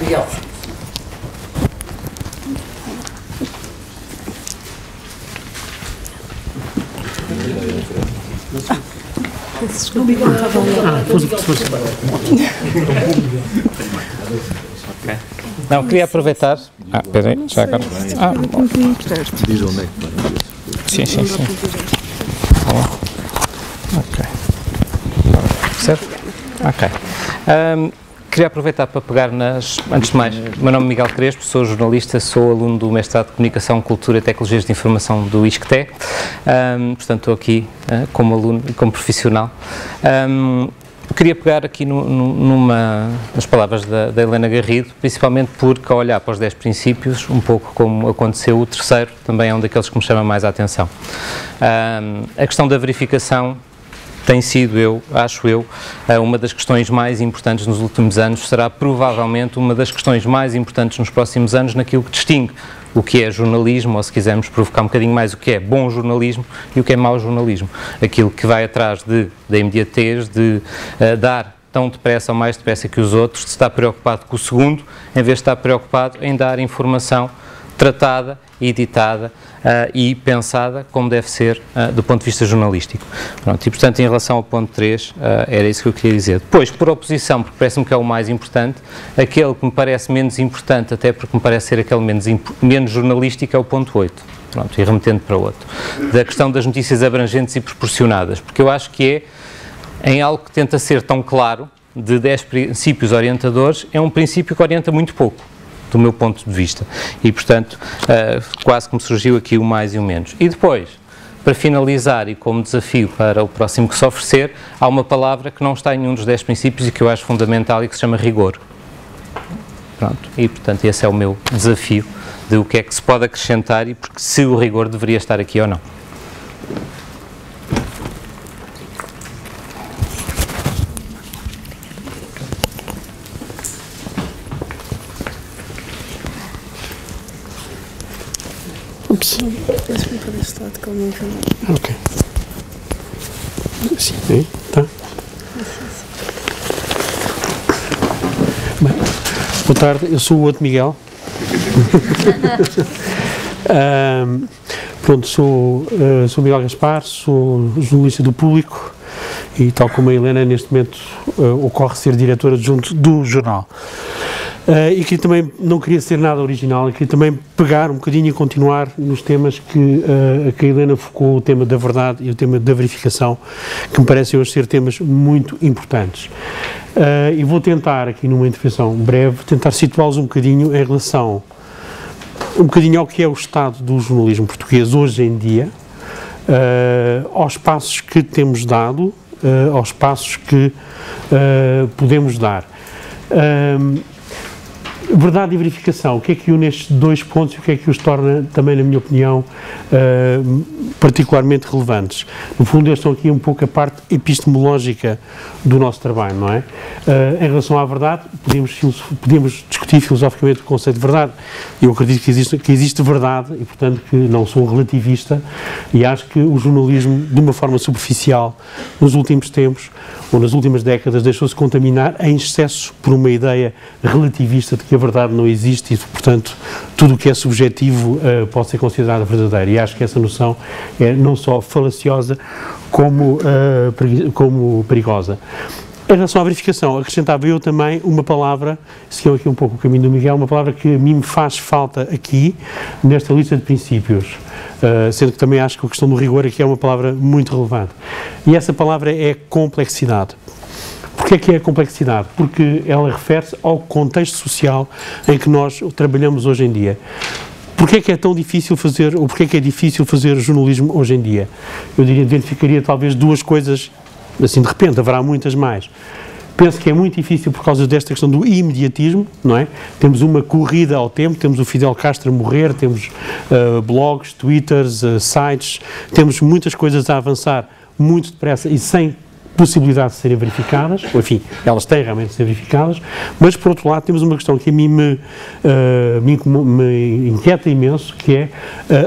Miguel. Okay. Não, queria aproveitar. Espera aí, já agora. Diz onde é que Sim. Ok. Certo? Ok. Queria aproveitar para pegar antes de mais, meu nome é Miguel Crespo, sou jornalista, sou aluno do mestrado de Comunicação, Cultura e Tecnologias de Informação do ISCTE, portanto estou aqui como aluno e como profissional. Queria pegar aqui nas palavras da Helena Garrido, principalmente porque, ao olhar para os 10 princípios, um pouco como aconteceu o terceiro, também é um daqueles que me chama mais a atenção. A questão da verificação tem sido, acho eu, uma das questões mais importantes nos últimos anos, será provavelmente uma das questões mais importantes nos próximos anos naquilo que distingue o que é jornalismo, ou se quisermos provocar um bocadinho mais, o que é bom jornalismo e o que é mau jornalismo. Aquilo que vai atrás da imediatez, de dar tão depressa ou mais depressa que os outros, de estar preocupado com o segundo, em vez de estar preocupado em dar informação tratada, editada e pensada como deve ser do ponto de vista jornalístico. Pronto, e portanto, em relação ao ponto 3, era isso que eu queria dizer. Depois, por oposição, porque parece-me que é o mais importante, aquele que me parece menos importante, até porque me parece ser aquele menos jornalístico, é o ponto 8. Pronto, e remetendo para outro. Da questão das notícias abrangentes e proporcionadas, porque eu acho que em algo que tenta ser tão claro, de 10 princípios orientadores, é um princípio que orienta muito pouco, do meu ponto de vista, e portanto quase que me surgiu aqui o mais e o menos. E depois, para finalizar e como desafio para o próximo que se oferecer, há uma palavra que não está em nenhum dos 10 princípios e que eu acho fundamental e que se chama rigor. Pronto, e portanto esse é o meu desafio de o que é que se pode acrescentar e porque se o rigor deveria estar aqui ou não. Ok. Assim, tá? Bem, boa tarde, eu sou o outro Miguel. Pronto, sou Miguel Gaspar, sou jornalista do Público e, tal como a Helena, neste momento ocorre ser diretora adjunta do jornal. E que também não queria ser nada original, queria também pegar um bocadinho e continuar nos temas que a Helena focou, o tema da verdade e o tema da verificação, que me parecem hoje ser temas muito importantes. E vou tentar, aqui numa intervenção breve, tentar situá-los um bocadinho em relação, ao que é o estado do jornalismo português hoje em dia, aos passos que temos dado, aos passos que podemos dar. Verdade e verificação, o que é que une estes dois pontos e o que é que os torna, também na minha opinião, particularmente relevantes? No fundo, eles estão aqui um pouco a parte epistemológica do nosso trabalho, não é? Em relação à verdade, podíamos discutir filosoficamente o conceito de verdade. Eu acredito que existe verdade e, portanto, que não sou relativista e acho que o jornalismo, de uma forma superficial, nos últimos tempos, ou nas últimas décadas, deixou-se contaminar em excesso por uma ideia relativista de que a verdade não existe e, portanto, tudo o que é subjetivo pode ser considerado verdadeiro. E acho que essa noção é não só falaciosa como perigosa. Em relação à verificação, acrescentava eu também uma palavra, seguindo aqui um pouco o caminho do Miguel, uma palavra que a mim me faz falta aqui, nesta lista de princípios, sendo que também acho que a questão do rigor aqui é uma palavra muito relevante. E essa palavra é complexidade. Porquê é que é a complexidade? Porque ela refere-se ao contexto social em que nós trabalhamos hoje em dia. Porquê é que é tão difícil fazer, ou porquê é que é difícil fazer jornalismo hoje em dia? Eu identificaria talvez duas coisas, assim de repente, haverá muitas mais. Penso que é muito difícil por causa desta questão do imediatismo, não é? Temos uma corrida ao tempo, temos o Fidel Castro a morrer, temos blogs, twitters, sites, temos muitas coisas a avançar muito depressa e sem possibilidade de serem verificadas, ou enfim, elas têm realmente de ser verificadas, mas por outro lado temos uma questão que a mim me inquieta imenso, que é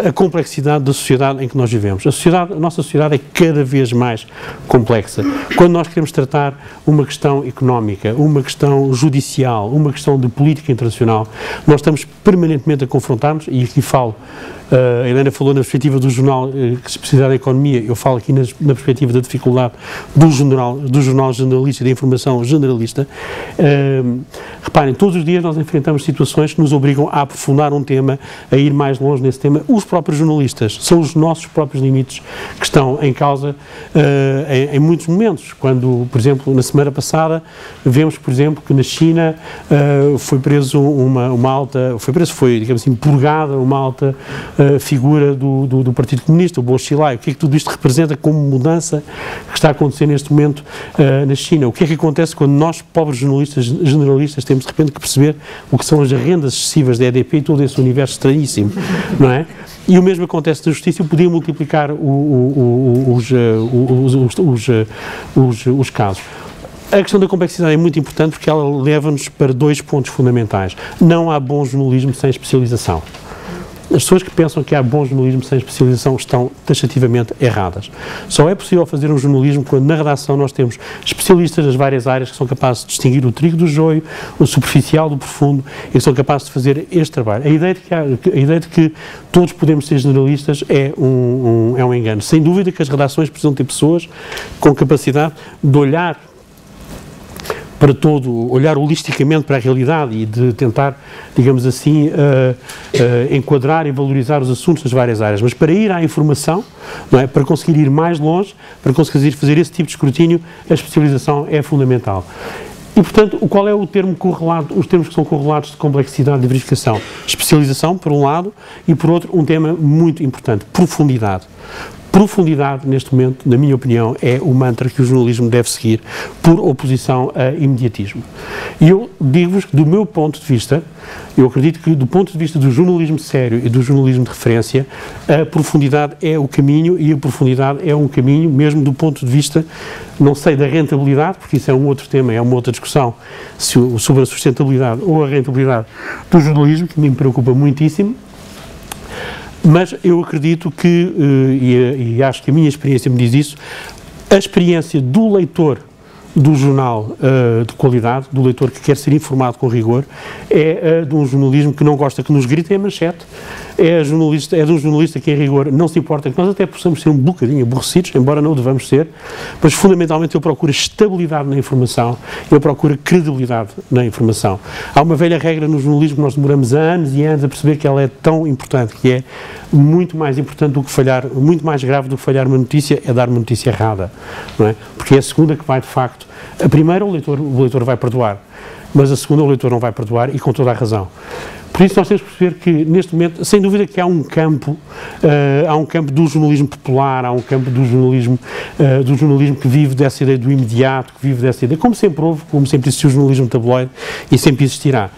a complexidade da sociedade em que nós vivemos. A nossa sociedade é cada vez mais complexa. Quando nós queremos tratar uma questão económica, uma questão judicial, uma questão de política internacional, nós estamos permanentemente a confrontar-nos, e aqui falo, a Helena falou na perspectiva do jornal que se precisa da economia, eu falo aqui na perspectiva da dificuldade do jornal generalista e da informação generalista. Reparem, todos os dias nós enfrentamos situações que nos obrigam a aprofundar um tema, a ir mais longe nesse tema. Os próprios jornalistas, são os nossos próprios limites que estão em causa em muitos momentos. Quando, por exemplo, na semana passada, vemos, por exemplo, que na China foi preso foi, digamos assim, purgada uma alta figura do Partido Comunista, o Bo Xilai. O que é que tudo isto representa como mudança que está a acontecer neste momento na China? O que é que acontece quando nós, pobres generalistas, temos de repente que perceber o que são as rendas excessivas da EDP e todo esse universo estranhíssimo, não é? E o mesmo acontece na justiça. Eu podia multiplicar os casos. A questão da complexidade é muito importante porque ela leva-nos para dois pontos fundamentais. Não há bom jornalismo sem especialização. As pessoas que pensam que há bom jornalismo sem especialização estão taxativamente erradas. Só é possível fazer um jornalismo quando na redação nós temos especialistas das várias áreas que são capazes de distinguir o trigo do joio, o superficial do profundo, e que são capazes de fazer este trabalho. A ideia de que todos podemos ser generalistas é um engano. Sem dúvida que as redações precisam ter pessoas com capacidade de olhar para todo, olhar holisticamente para a realidade e de tentar, digamos assim, enquadrar e valorizar os assuntos das várias áreas. Mas para ir à informação, não é? Para conseguir ir mais longe, para conseguir fazer esse tipo de escrutínio, a especialização é fundamental. E, portanto, qual é o termo correlado, os termos que são correlatos de complexidade de verificação? Especialização, por um lado, e por outro, um tema muito importante, profundidade. Profundidade, neste momento, na minha opinião, é o mantra que o jornalismo deve seguir por oposição a imediatismo. E eu digo-vos que, do meu ponto de vista, eu acredito que, do ponto de vista do jornalismo sério e do jornalismo de referência, a profundidade é o caminho, e a profundidade é um caminho, mesmo do ponto de vista, não sei, da rentabilidade, porque isso é um outro tema, é uma outra discussão sobre a sustentabilidade ou a rentabilidade do jornalismo, que me preocupa muitíssimo. Mas eu acredito que, e acho que a minha experiência me diz isso, a experiência do leitor do jornal de qualidade, do leitor que quer ser informado com rigor, é de um jornalismo que não gosta que nos gritem a manchete, é de um jornalista que, em rigor, não se importa que nós até possamos ser um bocadinho aborrecidos, embora não o devamos ser, mas fundamentalmente ele procura estabilidade na informação, ele procura credibilidade na informação. Há uma velha regra no jornalismo que nós demoramos anos e anos a perceber que ela é tão importante, que é muito mais importante do que falhar, muito mais grave do que falhar uma notícia, é dar uma notícia errada, não é? Porque é a segunda que vai, de facto, a primeira o leitor vai perdoar, mas a segunda o leitor não vai perdoar, e com toda a razão. Por isso nós temos que perceber que, neste momento, sem dúvida que há um campo do jornalismo popular, há um campo do jornalismo que vive dessa ideia do imediato, que vive dessa ideia, como sempre houve, como sempre existiu o jornalismo tabloide e sempre existirá,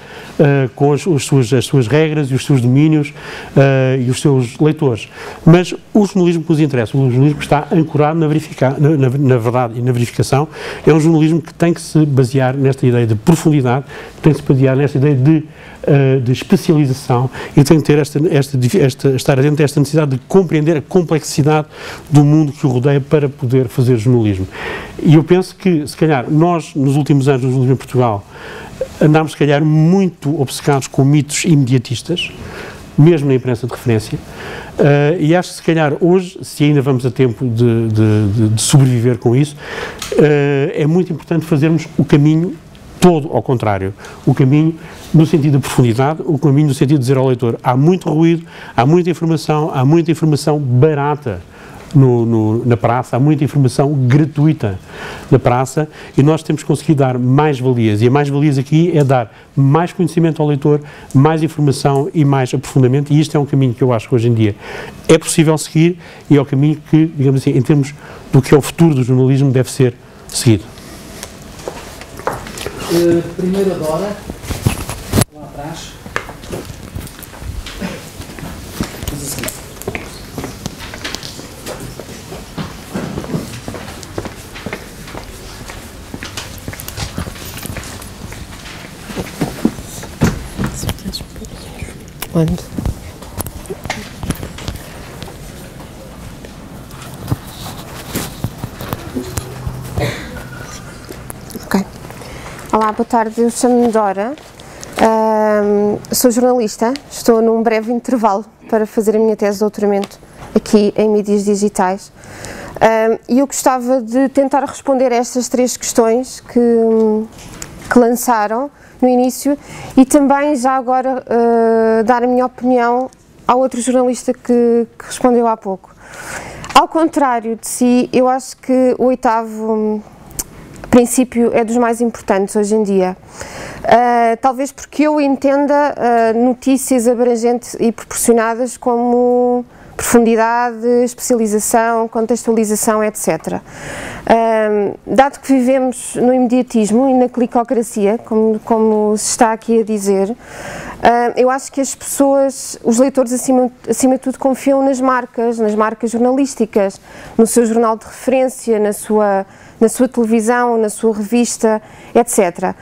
com as suas regras e os seus domínios e os seus leitores. Mas o jornalismo que nos interessa, o jornalismo que está ancorado na verdade e na verificação, é um jornalismo que tem que se basear nesta ideia de profundidade, que tem que se basear nesta ideia de especialização, e tem que ter estar atento a esta necessidade de compreender a complexidade do mundo que o rodeia para poder fazer jornalismo. E eu penso que, se calhar, nós, nos últimos anos, no jornalismo em Portugal, andámos, se calhar, muito obcecados com mitos imediatistas, mesmo na imprensa de referência, e acho que, se calhar, hoje, se ainda vamos a tempo de sobreviver com isso, é muito importante fazermos o caminho todo ao contrário, o caminho no sentido de profundidade, o caminho no sentido de dizer ao leitor, há muito ruído, há muita informação barata na praça, há muita informação gratuita na praça, e nós temos que conseguir dar mais valias, e a mais-valias aqui é dar mais conhecimento ao leitor, mais informação e mais aprofundamento, e isto é um caminho que eu acho que hoje em dia é possível seguir, e é o caminho que, digamos assim, em termos do que é o futuro do jornalismo, deve ser seguido. Primeira Dora, lá atrás. respondo. Ok. Olá, boa tarde, eu chamo-me Dora, sou jornalista, estou num breve intervalo para fazer a minha tese de doutoramento aqui em mídias digitais e eu gostava de tentar responder a estas 3 questões que lançaram no início e também já agora dar a minha opinião ao outro jornalista que respondeu há pouco. Ao contrário de si, eu acho que o 8º princípio é dos mais importantes hoje em dia. Talvez porque eu entenda notícias abrangentes e proporcionadas como profundidade, especialização, contextualização, etc. Dado que vivemos no imediatismo e na clicocracia, como se está aqui a dizer, eu acho que as pessoas, os leitores acima de tudo, confiam nas marcas jornalísticas, no seu jornal de referência, na sua televisão, na sua revista, etc.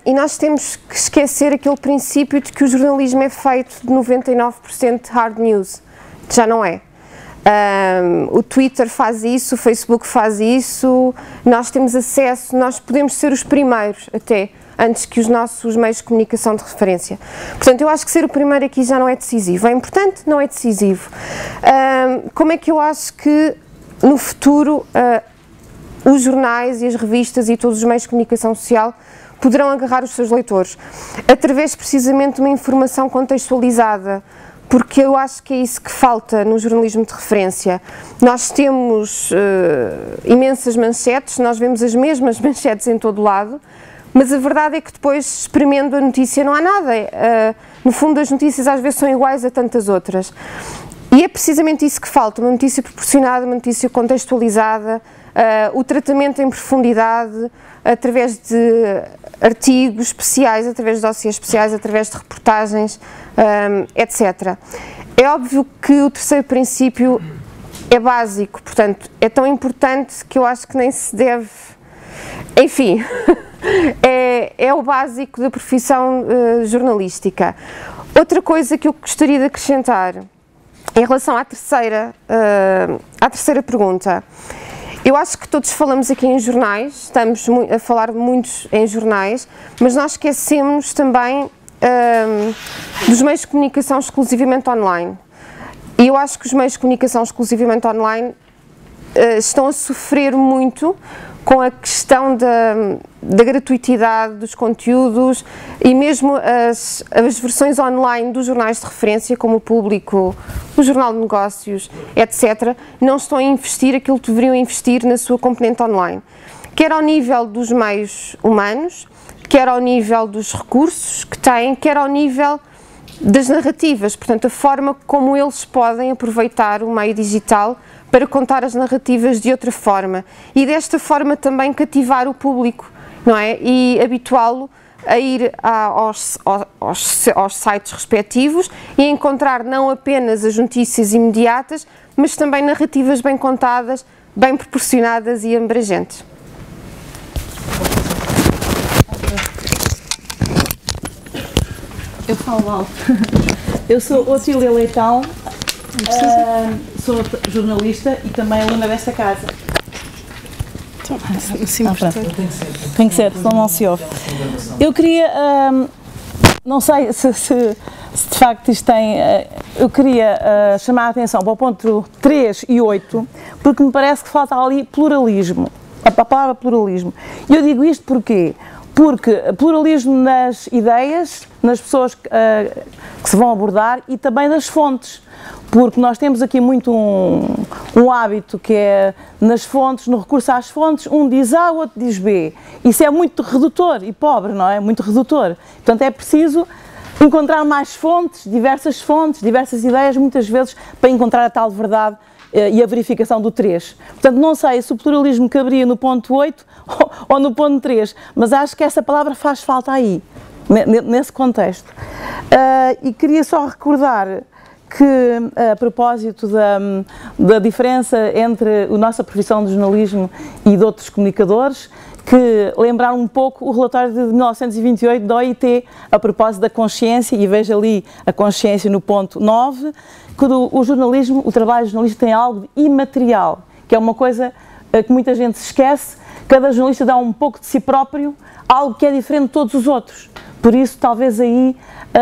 E nós temos que esquecer aquele princípio de que o jornalismo é feito de 99% de hard news. Já não é. O Twitter faz isso, o Facebook faz isso, nós temos acesso, nós podemos ser os primeiros até, antes que os nossos meios de comunicação de referência. Portanto, eu acho que ser o primeiro aqui já não é decisivo. É importante, não é decisivo. Como é que eu acho que no futuro os jornais e as revistas e todos os meios de comunicação social poderão agarrar os seus leitores? Através precisamente de uma informação contextualizada, porque eu acho que é isso que falta no jornalismo de referência. Nós temos imensas manchetes, nós vemos as mesmas manchetes em todo lado, mas a verdade é que depois, espremendo a notícia, não há nada. No fundo, as notícias às vezes são iguais a tantas outras. E é precisamente isso que falta, uma notícia proporcionada, uma notícia contextualizada, o tratamento em profundidade, através de artigos especiais, através de dossiês especiais, através de reportagens, etc. É óbvio que o 3º princípio é básico, portanto, é tão importante que eu acho que nem se deve... Enfim, é o básico da profissão jornalística. Outra coisa que eu gostaria de acrescentar, em relação à terceira pergunta, eu acho que todos falamos aqui em jornais, estamos a falar muitos em jornais, mas nós esquecemos também dos meios de comunicação exclusivamente online. E eu acho que os meios de comunicação exclusivamente online estão a sofrer muito com a questão da gratuitidade dos conteúdos e mesmo as versões online dos jornais de referência, como o Público, o Jornal de Negócios, etc., não estão a investir aquilo que deveriam investir na sua componente online. Quer ao nível dos meios humanos, quer ao nível dos recursos que têm, quer ao nível das narrativas, portanto, a forma como eles podem aproveitar o meio digital para contar as narrativas de outra forma e desta forma também cativar o público, não é? E habituá-lo a ir aos sites respectivos e a encontrar não apenas as notícias imediatas, mas também narrativas bem contadas, bem proporcionadas e abrangentes. Eu falo alto. Eu sou Otília Leitão, sou jornalista e também aluna desta casa. Tem que ser, senão não se ouve. Eu queria, não sei se de facto isto tem, eu queria chamar a atenção para o ponto 3 e 8, porque me parece que falta ali pluralismo, a palavra pluralismo. E eu digo isto porquê? Porque pluralismo nas ideias, nas pessoas que se vão abordar e também nas fontes, porque nós temos aqui muito um hábito que é nas fontes, no recurso às fontes, um diz A, o outro diz B. Isso é muito redutor e pobre, não é? Muito redutor. Portanto, é preciso encontrar mais fontes, diversas ideias, muitas vezes, para encontrar a tal verdade e a verificação do 3. Portanto, não sei se o pluralismo caberia no ponto 8 ou no ponto 3, mas acho que essa palavra faz falta aí, nesse contexto. E queria só recordar que, a propósito da diferença entre a nossa profissão de jornalismo e de outros comunicadores, que lembrar um pouco o relatório de 1928 da OIT a propósito da consciência, e veja ali a consciência no ponto 9, que o jornalismo, o trabalho jornalístico tem algo imaterial, que é uma coisa que muita gente se esquece. Cada jornalista dá um pouco de si próprio, algo que é diferente de todos os outros. Por isso, talvez aí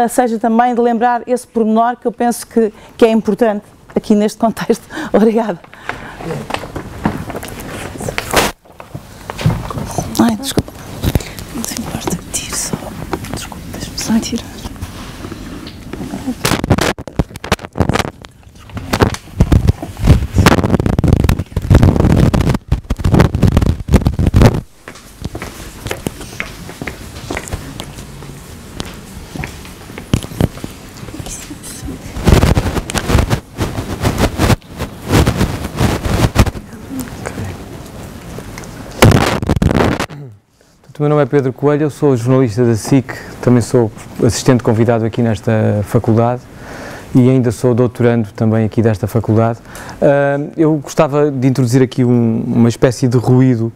seja também de lembrar esse pormenor que eu penso que é importante aqui neste contexto. Obrigada. Ai, desculpa. Não se importa, tiro só. Desculpa, deixa-me só tirar. O meu nome é Pedro Coelho, eu sou jornalista da SIC, também sou assistente convidado aqui nesta faculdade e ainda sou doutorando também aqui desta faculdade. Eu gostava de introduzir aqui uma espécie de ruído,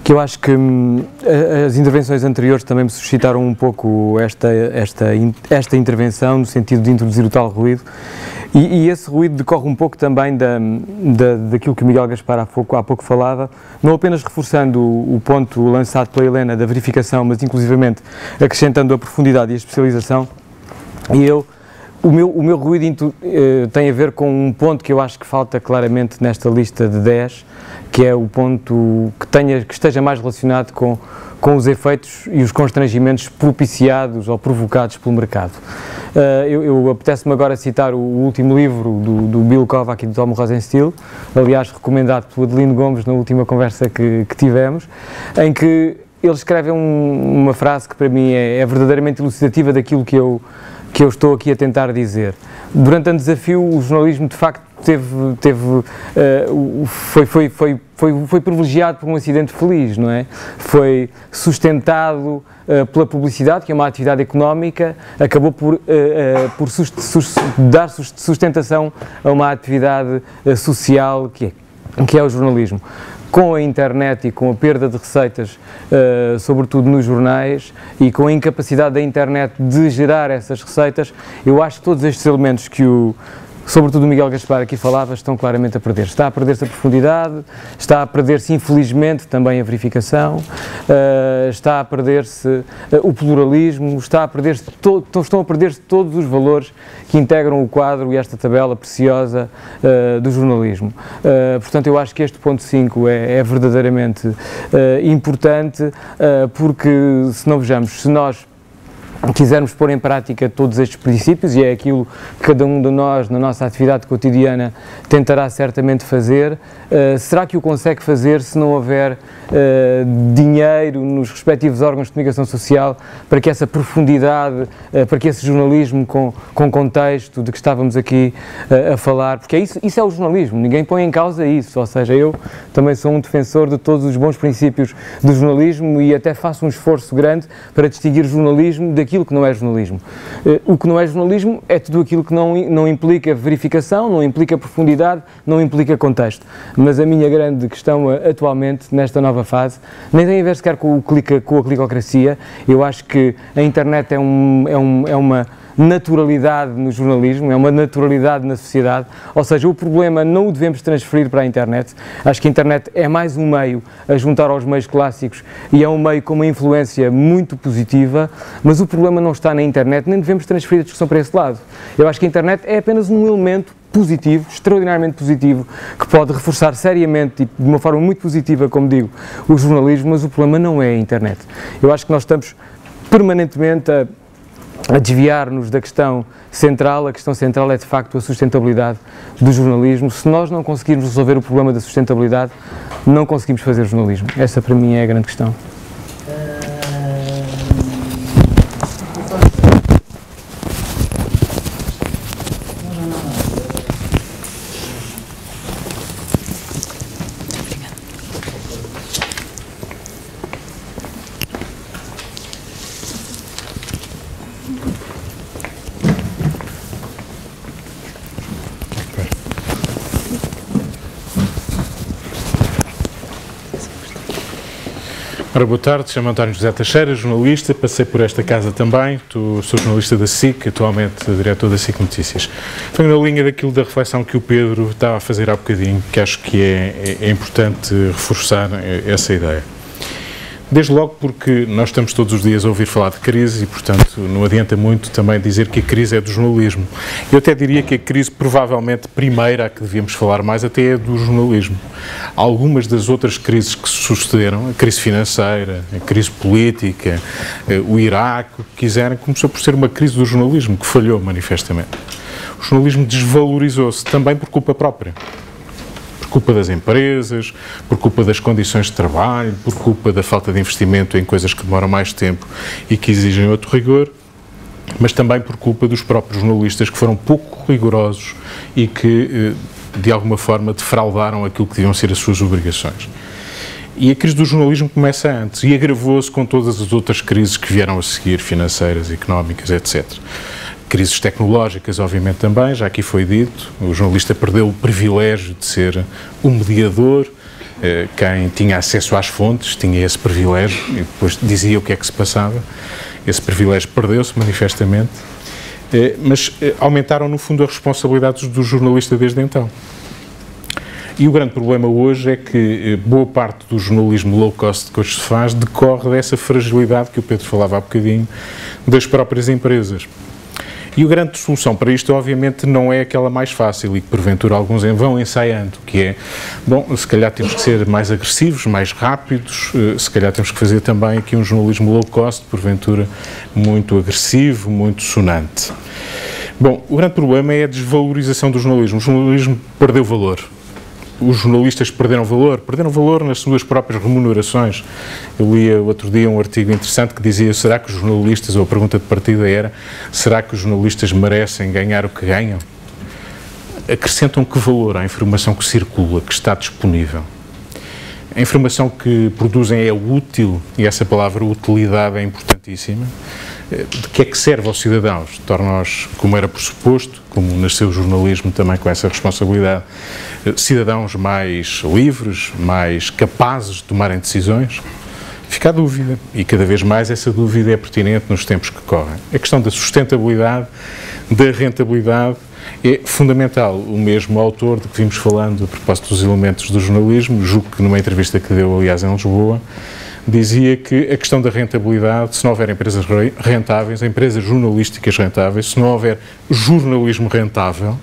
que eu acho que as intervenções anteriores também me suscitaram um pouco esta intervenção, no sentido de introduzir o tal ruído. E esse ruído decorre um pouco também daquilo que o Miguel Gaspar há pouco falava, não apenas reforçando o ponto lançado pela Helena da verificação, mas inclusivamente acrescentando a profundidade e a especialização. E o meu ruído tem a ver com um ponto que eu acho que falta claramente nesta lista de 10, que é o ponto que esteja mais relacionado com os efeitos e os constrangimentos propiciados ou provocados pelo mercado. Eu apetece-me agora citar o último livro do Bill Kovac e do Tom Rosenstiel, aliás recomendado pelo Adelino Gomes na última conversa que tivemos, em que eles escrevem uma frase que para mim é verdadeiramente elucidativa daquilo que eu estou aqui a tentar dizer. Durante o desafio, o jornalismo de facto foi privilegiado por um acidente feliz, não é? Foi sustentado pela publicidade, que é uma atividade económica, acabou por dar sustentação a uma atividade social que é o jornalismo. Com a internet e com a perda de receitas, sobretudo nos jornais, e com a incapacidade da internet de gerar essas receitas, eu acho que todos estes elementos que sobretudo o Miguel Gaspar aqui falava, estão claramente a perder. Está a perder-se a profundidade, está a perder-se infelizmente também a verificação, está a perder-se o pluralismo, estão a perder-se todos os valores que integram o quadro e esta tabela preciosa do jornalismo. Portanto, eu acho que este ponto 5 é verdadeiramente importante, porque se não vejamos, se nós quisermos pôr em prática todos estes princípios, e é aquilo que cada um de nós, na nossa atividade cotidiana, tentará certamente fazer, será que o consegue fazer se não houver dinheiro nos respectivos órgãos de comunicação social para que essa profundidade, para que esse jornalismo com contexto de que estávamos aqui a falar, porque isso é o jornalismo, ninguém põe em causa isso, ou seja, eu também sou um defensor de todos os bons princípios do jornalismo e até faço um esforço grande para distinguir jornalismo daquilo que não é jornalismo. O que não é jornalismo é tudo aquilo que não implica verificação, não implica profundidade, não implica contexto. Mas a minha grande questão atualmente, nesta nova fase, nem tem a ver sequer com a clicocracia. Eu acho que a internet é uma naturalidade no jornalismo, é uma naturalidade na sociedade, ou seja, o problema não o devemos transferir para a internet. Acho que a internet é mais um meio a juntar aos meios clássicos e é um meio com uma influência muito positiva, mas o problema não está na internet, nem devemos transferir a discussão para esse lado. Eu acho que a internet é apenas um elemento positivo, extraordinariamente positivo, que pode reforçar seriamente e de uma forma muito positiva, como digo, o jornalismo, mas o problema não é a internet. Eu acho que nós estamos permanentemente a desviar-nos da questão central. A questão central é de facto a sustentabilidade do jornalismo. Se nós não conseguirmos resolver o problema da sustentabilidade, não conseguimos fazer jornalismo. Essa para mim é a grande questão. Ora, boa tarde, chamo-me António José Teixeira, jornalista, passei por esta casa também, sou jornalista da SIC, atualmente diretor da SIC Notícias. Foi na linha daquilo da reflexão que o Pedro estava a fazer há bocadinho, que acho que é importante reforçar essa ideia. Desde logo porque nós estamos todos os dias a ouvir falar de crise e, portanto, não adianta muito também dizer que a crise é do jornalismo. Eu até diria que a crise, provavelmente, primeira a que devíamos falar mais, até é do jornalismo. Algumas das outras crises que se sucederam, a crise financeira, a crise política, o Iraque, o que quiserem, começou por ser uma crise do jornalismo, que falhou manifestamente. O jornalismo desvalorizou-se também por culpa própria. Por culpa das empresas, por culpa das condições de trabalho, por culpa da falta de investimento em coisas que demoram mais tempo e que exigem outro rigor, mas também por culpa dos próprios jornalistas que foram pouco rigorosos e que, de alguma forma, defraudaram aquilo que deviam ser as suas obrigações. E a crise do jornalismo começa antes e agravou-se com todas as outras crises que vieram a seguir, financeiras, económicas, etc. Crises tecnológicas, obviamente, também, já aqui foi dito, o jornalista perdeu o privilégio de ser o mediador, quem tinha acesso às fontes tinha esse privilégio e depois dizia o que é que se passava, esse privilégio perdeu-se manifestamente, mas aumentaram no fundo as responsabilidades do jornalista desde então. E o grande problema hoje é que boa parte do jornalismo low cost que hoje se faz decorre dessa fragilidade que o Pedro falava há bocadinho, das próprias empresas. E a grande solução para isto, obviamente, não é aquela mais fácil e que, porventura, alguns vão ensaiando, que é, bom, se calhar temos que ser mais agressivos, mais rápidos, se calhar temos que fazer também aqui um jornalismo low cost, porventura, muito agressivo, muito sonante. Bom, o grande problema é a desvalorização do jornalismo. O jornalismo perdeu valor. Os jornalistas perderam valor nas suas próprias remunerações. Eu li outro dia um artigo interessante que dizia, será que os jornalistas, ou a pergunta de partida era, será que os jornalistas merecem ganhar o que ganham? Acrescentam que valor à informação que circula, que está disponível? A informação que produzem é útil, e essa palavra utilidade é importantíssima. De que é que serve aos cidadãos? Torna-os, como era pressuposto, como nasceu o jornalismo também com essa responsabilidade, cidadãos mais livres, mais capazes de tomarem decisões? Fica a dúvida, e cada vez mais essa dúvida é pertinente nos tempos que correm. A questão da sustentabilidade, da rentabilidade, é fundamental. O mesmo autor de que vimos falando a propósito dos elementos do jornalismo, julgo que numa entrevista que deu, aliás, em Lisboa, dizia que a questão da rentabilidade, se não houver empresas rentáveis, empresas jornalísticas rentáveis, se não houver jornalismo rentável,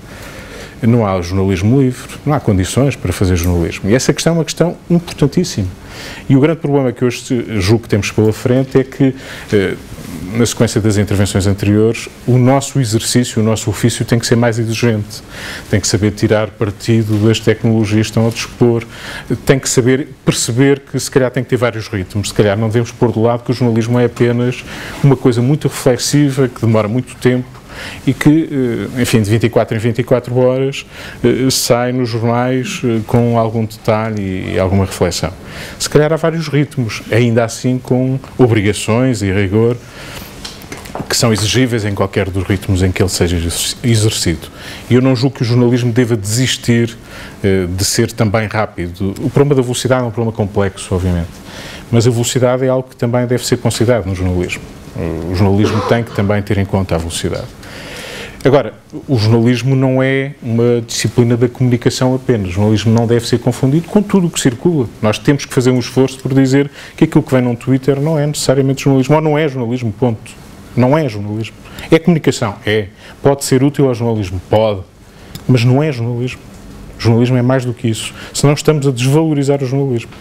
não há jornalismo livre, não há condições para fazer jornalismo. E essa questão é uma questão importantíssima. E o grande problema que hoje julgo que temos pela frente é que, na sequência das intervenções anteriores, o nosso exercício, o nosso ofício tem que ser mais exigente, tem que saber tirar partido das tecnologias que estão a dispor, tem que saber perceber que se calhar tem que ter vários ritmos, se calhar não devemos pôr de lado que o jornalismo é apenas uma coisa muito reflexiva, que demora muito tempo, e que, enfim, de 24 em 24 horas sai nos jornais com algum detalhe e alguma reflexão. Se calhar há vários ritmos, ainda assim com obrigações e rigor que são exigíveis em qualquer dos ritmos em que ele seja exercido. E eu não julgo que o jornalismo deva desistir de ser também rápido. O problema da velocidade é um problema complexo, obviamente, mas a velocidade é algo que também deve ser considerado no jornalismo. O jornalismo tem que também ter em conta a velocidade. Agora, o jornalismo não é uma disciplina da comunicação apenas. O jornalismo não deve ser confundido com tudo o que circula. Nós temos que fazer um esforço por dizer que aquilo que vem num Twitter não é necessariamente jornalismo, ou não é jornalismo, ponto. Não é jornalismo. É comunicação? É. Pode ser útil ao jornalismo? Pode. Mas não é jornalismo. O jornalismo é mais do que isso. Senão estamos a desvalorizar o jornalismo.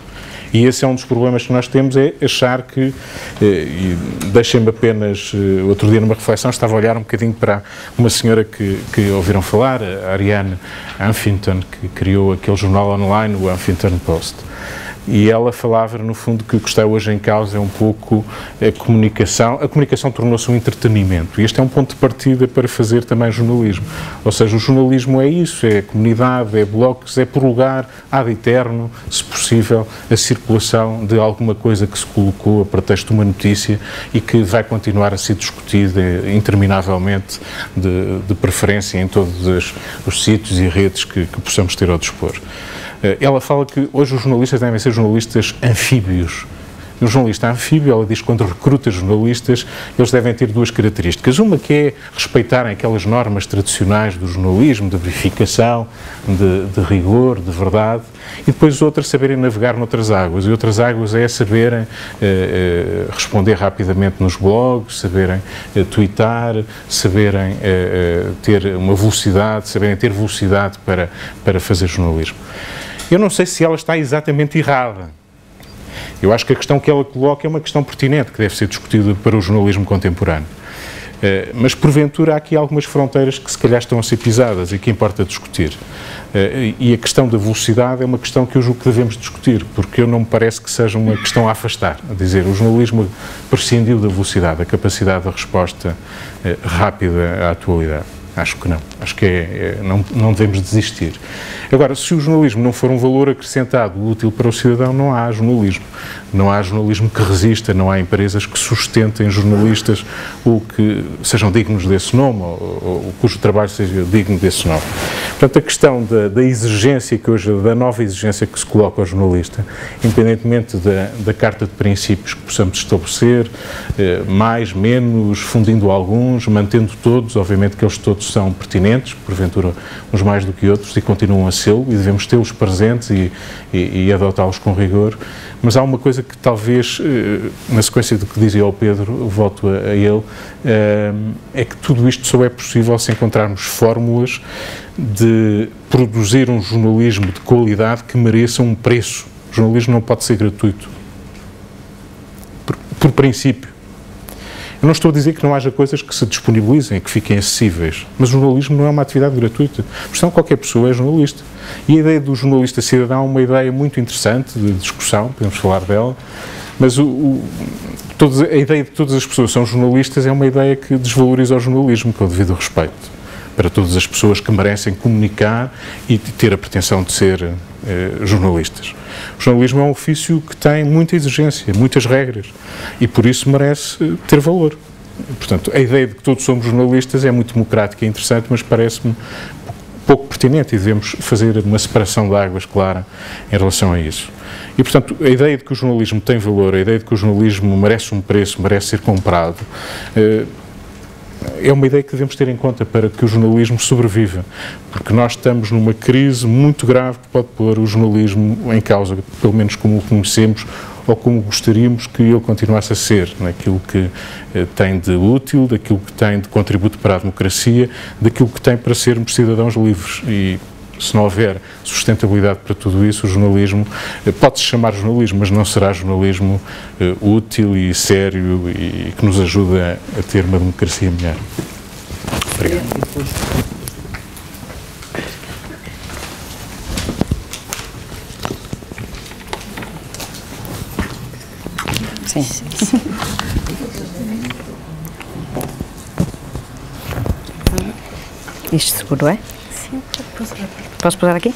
E esse é um dos problemas que nós temos, é achar que, e deixem-me apenas, outro dia numa reflexão, estava a olhar um bocadinho para uma senhora que ouviram falar, a Ariane Huffington, que criou aquele jornal online, o Huffington Post. E ela falava, no fundo, que o que está hoje em causa é um pouco a comunicação. A comunicação tornou-se um entretenimento. E este é um ponto de partida para fazer também jornalismo. Ou seja, o jornalismo é isso, é comunidade, é blogs, é prolongar ad eterno, se possível, a circulação de alguma coisa que se colocou a pretexto de uma notícia e que vai continuar a ser discutida interminavelmente, de preferência em todos os sítios e redes que possamos ter ao dispor. Ela fala que hoje os jornalistas devem ser jornalistas anfíbios. Um jornalista anfíbio, ela diz que quando recruta jornalistas, eles devem ter duas características. Uma que é respeitarem aquelas normas tradicionais do jornalismo, de verificação, de rigor, de verdade, e depois outra, saberem navegar noutras águas. E outras águas é saberem responder rapidamente nos blogs, saberem twittar, saberem ter uma velocidade, saberem ter velocidade para fazer jornalismo. Eu não sei se ela está exatamente errada. Eu acho que a questão que ela coloca é uma questão pertinente, que deve ser discutida para o jornalismo contemporâneo. Mas, porventura, há aqui algumas fronteiras que se calhar estão a ser pisadas e que importa discutir. E a questão da velocidade é uma questão que eu julgo que devemos discutir, porque eu não me parece que seja uma questão a afastar. A dizer, o jornalismo prescindiu da velocidade, da capacidade de resposta rápida à atualidade. Acho que não. Acho que não devemos desistir. Agora, se o jornalismo não for um valor acrescentado útil para o cidadão, não há jornalismo. Não há jornalismo que resista, não há empresas que sustentem jornalistas ou que sejam dignos desse nome, ou cujo trabalho seja digno desse nome. Portanto, a questão da exigência que hoje, da nova exigência que se coloca ao jornalista, independentemente da carta de princípios que possamos estabelecer, mais, menos, fundindo alguns, mantendo todos, obviamente que eles todos são pertinentes, porventura uns mais do que outros, e continuam a ser, e devemos tê-los presentes e adotá-los com rigor. Mas há uma coisa que talvez, na sequência do que dizia ao Pedro, volto a ele, é que tudo isto só é possível se encontrarmos fórmulas de produzir um jornalismo de qualidade que mereça um preço. O jornalismo não pode ser gratuito, por princípio. Eu não estou a dizer que não haja coisas que se disponibilizem, que fiquem acessíveis, mas o jornalismo não é uma atividade gratuita. Por senão qualquer pessoa é jornalista. E a ideia do jornalista cidadão é uma ideia muito interessante de discussão, podemos falar dela, mas a ideia de que todas as pessoas são jornalistas é uma ideia que desvaloriza o jornalismo, com o devido respeito, para todas as pessoas que merecem comunicar e ter a pretensão de ser jornalistas. O jornalismo é um ofício que tem muita exigência, muitas regras, e por isso merece ter valor. Portanto, a ideia de que todos somos jornalistas é muito democrática e interessante, mas parece-me pouco pertinente e devemos fazer uma separação de águas clara em relação a isso. E, portanto, a ideia de que o jornalismo tem valor, a ideia de que o jornalismo merece um preço, merece ser comprado, é uma ideia que devemos ter em conta para que o jornalismo sobreviva, porque nós estamos numa crise muito grave que pode pôr o jornalismo em causa, pelo menos como o conhecemos ou como gostaríamos que ele continuasse a ser, naquilo que tem de útil, daquilo que tem de contributo para a democracia, daquilo que tem para sermos cidadãos livres. E se não houver sustentabilidade para tudo isso, o jornalismo pode-se chamar jornalismo, mas não será jornalismo útil e sério e que nos ajuda a ter uma democracia melhor. Obrigado. Sim. Isto seguro, é? Sim. Posso parar aqui?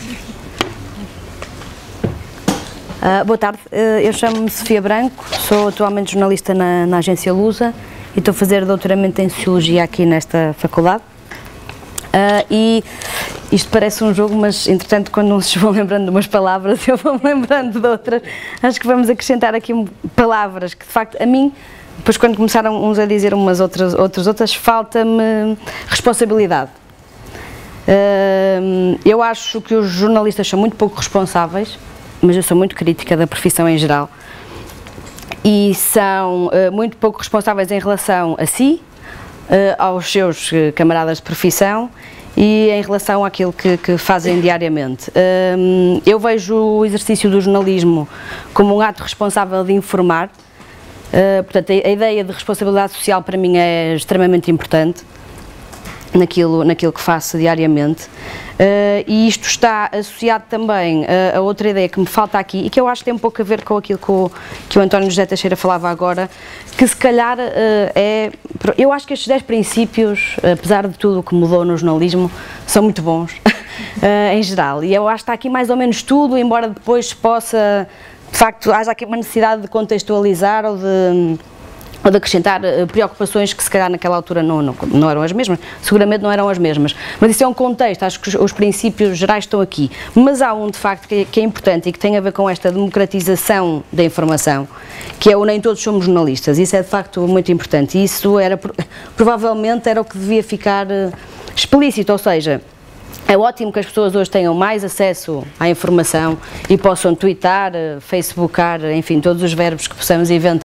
Boa tarde, eu chamo-me Sofia Branco, sou atualmente jornalista na agência Lusa e estou a fazer doutoramento em Sociologia aqui nesta faculdade. E isto parece um jogo, mas entretanto quando não se vão lembrando de umas palavras, eu vou-me lembrando de outras. Acho que vamos acrescentar aqui palavras que de facto a mim, depois quando começaram uns a dizer umas outras, falta-me responsabilidade. Eu acho que os jornalistas são muito pouco responsáveis, mas eu sou muito crítica da profissão em geral, e são muito pouco responsáveis em relação a si, aos seus camaradas de profissão e em relação àquilo que fazem diariamente. Eu vejo o exercício do jornalismo como um ato responsável de informar, portanto a ideia de responsabilidade social para mim é extremamente importante naquilo que faço diariamente, e isto está associado também a outra ideia que me falta aqui e que eu acho que tem um pouco a ver com aquilo que o António José Teixeira falava agora, que se calhar eu acho que estes 10 princípios, apesar de tudo o que mudou no jornalismo, são muito bons em geral, e eu acho que está aqui mais ou menos tudo, embora depois possa, de facto, haja aqui uma necessidade de contextualizar ou ou de acrescentar preocupações que se calhar naquela altura não eram as mesmas, seguramente não eram as mesmas, mas isso é um contexto, acho que os princípios gerais estão aqui, mas há um de facto que é importante e que tem a ver com esta democratização da informação, que é o nem todos somos jornalistas, isso é de facto muito importante, e isso provavelmente era o que devia ficar explícito, ou seja, é ótimo que as pessoas hoje tenham mais acesso à informação e possam twittar, facebookar, enfim, todos os verbos que possamos inventar